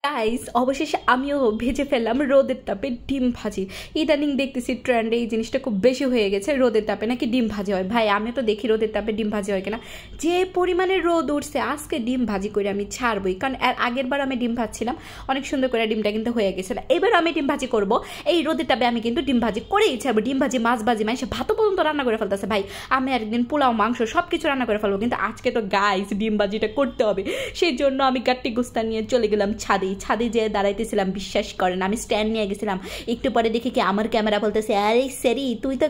Guys অবশেষে আমিও ভেজে ফেললাম রোদের তাপে ডিম ভাজি। ইদানিং দেখতেছি ট্রেন্ডে এই জিনিসটা খুব বেশি হয়ে গেছে, রোদের তাপে নাকি ডিম ভাজি হয়। ভাই আমি তো দেখি রোদের তাপে ডিম ভাজি হয় কিনা, যে পরিমাণে রোদ উঠছে আজকে ডিম ভাজি করে আমি ছাড়বই। কারণ আগের বার আমি ডিম ভাজছিলাম, অনেক সুন্দর করে ডিমটা কিন্তু হয়ে গেছিল। এবার আমি ডিম ভাজি করব, এই রোদের তাপে আমি কিন্তু ডিম ভাজি করেই ছাড়বো। ডিম ভাজি, মাছ ভাজি, মানে ভাতও পর্যন্ত রান্না করে ফেলতেছে। ভাই আমি একদিন পোলাও, মাংস সব কিছু রান্না করে ফেলবো, কিন্তু আজকে তো গাইস ডিম ভাজিটা করতে হবে। সেই জন্য আমি গাট্টি গুস্তা নিয়ে চলে গেলাম ছাদে যেয়ে দাঁড়াইতেছিলাম। বিশ্বাস করেন আমি স্ট্যান্ড নিয়ে গেছিলাম, একটু পরে দেখি কি আমার ক্যামেরা বলতেছে, আরে সেরি তুই তো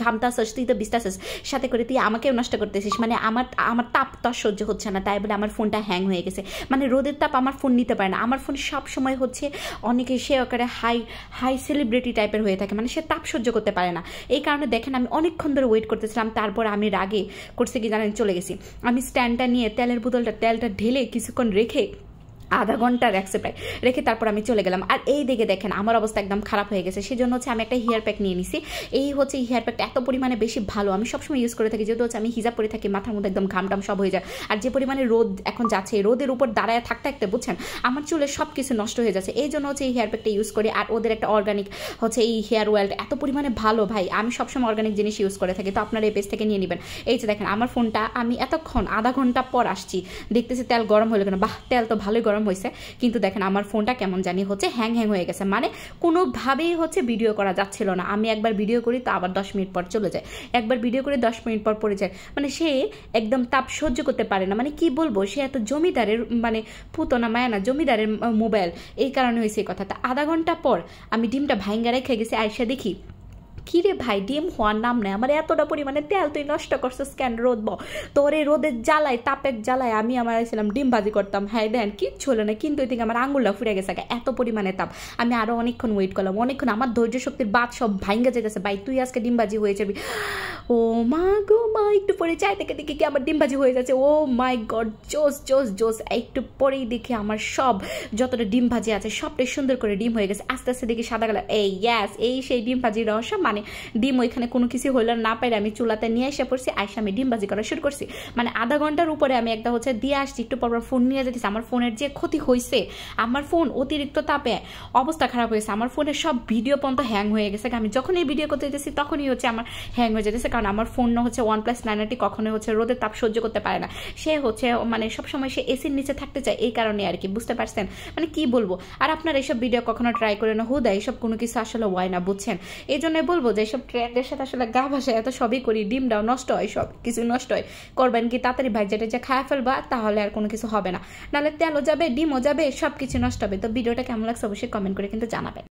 ঘামতাছিস, তুই তো বিস্তাছিস, সাথে করে তুই আমাকেও নষ্ট করতেছিস। মানে আমার তাপ তো সহ্য হচ্ছে না, তাই বলে আমার ফোনটা হ্যাং হয়ে গেছে। মানে রোদের তাপ আমার ফোন নিতে পারে না, আমার ফোন সব সময় হচ্ছে অনেকে সে আকারে হাই সেলিব্রিটি টাইপের হয়ে থাকে, মানে সে তাপ সহ্য করতে পারে না। এই কারণে দেখেন আমি অনেকক্ষণ ধরে ওয়েট করতেছিলাম। তারপর আমি রাগে করছে কি জানেন, চলে গেছি আমি স্ট্যান্ডটা নিয়ে তেলের বোতলটা, তেলটা ঢেলে কিছুক্ষণ রেখে আধা ঘন্টা রাখছে প্রায়, রেখে তারপর আমি চলে গেলাম। আর এই দিকে দেখেন আমার অবস্থা একদম খারাপ হয়ে গেছে। সেই জন্য হচ্ছে আমি একটা হেয়ার প্যাক নিয়ে নিছি। এই হচ্ছে হেয়ার প্যাকটা এত পরিমাণে বেশি ভালো, আমি সবসময় ইউজ করে থাকি। যেহেতু হচ্ছে আমি হিজাব পরে থাকি, মাথার মধ্যে একদম ঘামটাম সব হয়ে যায়। আর যে পরিমাণে রোদ এখন যাচ্ছে, রোদের উপর দাঁড়ায় থাকতে বুঝছেন আমার চুলের সব কিছু নষ্ট হয়ে যাচ্ছে। এই জন্য হচ্ছে এই হেয়ার প্যাকটা ইউজ করি। আর ওদের একটা অর্গানিক হচ্ছে এই হেয়ার অয়েলটা এত পরিমাণে ভালো। ভাই আমি সবসময় অর্গানিক জিনিস ইউজ করে থাকি, তো আপনারা এই পেজ থেকে নিয়ে নেবেন। এই যে দেখেন আমার ফোনটা, আমি এতক্ষণ আধা ঘন্টা পর আসছি, দেখতেছি তেল গরম হলো কেন। বাহ, তেল তো ভালোই গরম হয়েছে, কিন্তু দেখেন আমার ফোনটা কেমন জানি হচ্ছে হ্যাং হয়ে গেছে। মানে কোনোভাবেই হচ্ছে ভিডিও করা যাচ্ছিল না। আমি একবার ভিডিও করি তো আবার 10 মিনিট পর চলে যায়, একবার ভিডিও করে 10 মিনিট পর পড়ে যায়। মানে সে একদম তাপ সহ্য করতে পারে না। মানে কি বলবো, সে এত জমিদারের মানে পুতনা মায়া না, জমিদারের মোবাইল। এই কারণে হয়েছে এই কথাটা। আধা ঘন্টা পর আমি ডিমটা ভাইঙ্গা রেখে গেছি, আইসা দেখি কিরে ভাই ডিম হওয়ার নাম নেই। আমার এতটা পরিমাণে তেল তুই নষ্ট করছিস কেন? রোদ তোর এই রোদের জ্বালায়, তাপের জ্বালায় আমি আমার ছিলাম ডিম ভাজি করতাম। হ্যাঁ দেন কিচ্ছু হলো না, কিন্তু ওই থেকে আমার আঙুলটা ফুরে গেছে এত পরিমাণে তাপ। আমি আরো অনেকক্ষণ ওয়েট করলাম, অনেকক্ষণ আমার ধৈর্য শক্তির বাদ সব ভাইঙ্গা যেতেছে। ভাই তুই আজকে ডিম ভাজি হয়ে যাবি। ও মা গো মা, একটু পরে চাই থেকে দেখি কি আমার ডিম ভাজি হয়ে যাচ্ছে। ও মাই গড, জোস জোস জোস। একটু পরেই দেখি আমার সব যতটা ডিম ভাজি আছে সবটাই সুন্দর করে ডিম হয়ে গেছে। আস্তে আস্তে দেখি সাদা কালার। এই ইয়াস, এই সেই ডিম ভাজির রহস্য। মানে ডিম ওইখানে কোনো কিছু হইল না পাইলে আমি চুলাতে নিয়ে এসে পড়ছি, আইসা আমি ডিম ভাজি করা শুরু করছি। মানে আধা ঘন্টার উপরে আমি একটা হচ্ছে দিয়ে আসছি, একটু পর ফোন নিয়ে যেতেছি। আমার ফোনের যে ক্ষতি হয়েছে, আমার ফোন অতিরিক্ত তাপে অবস্থা খারাপ হয়েছে। আমার ফোনের সব ভিডিও পর্যন্ত হ্যাং হয়ে গেছে। আমি যখন এই ভিডিও করতে যেতেছি তখনই হচ্ছে আমার হ্যাং হয়ে যেতেছে। কারণ আমার ফোন হচ্ছে OnePlus 980 কখনোই হচ্ছে রোদের তাপ সহ্য করতে পারে না। সে হচ্ছে মানে সবসময় সে এসির নিচে থাকতে চায়, এই কারণে আর কি, বুঝতে পারছেন? মানে কি বলবো। আর আপনারা এইসব ভিডিও কখনো ট্রাই করে না, হুদা এইসব কোনো কিছু আসলে হয় না, বুঝছেন? এই জন্যই বলবো যে এইসব ট্রেন্ডের সাথে আসলে গা ভাসায় এত সবই করি, ডিমটাও নষ্ট হয়, সব কিছু নষ্ট হয়। করবেন কি তাড়াতাড়ি ভাই যেটা যে খায় ফেলবা, তাহলে আর কোনো কিছু হবে না। নাহলে তেলও যাবে, ডিমও যাবে, সব কিছু নষ্ট হবে। তো ভিডিওটা কেমন লাগছে অবশ্যই কমেন্ট করে কিন্তু জানাবেন।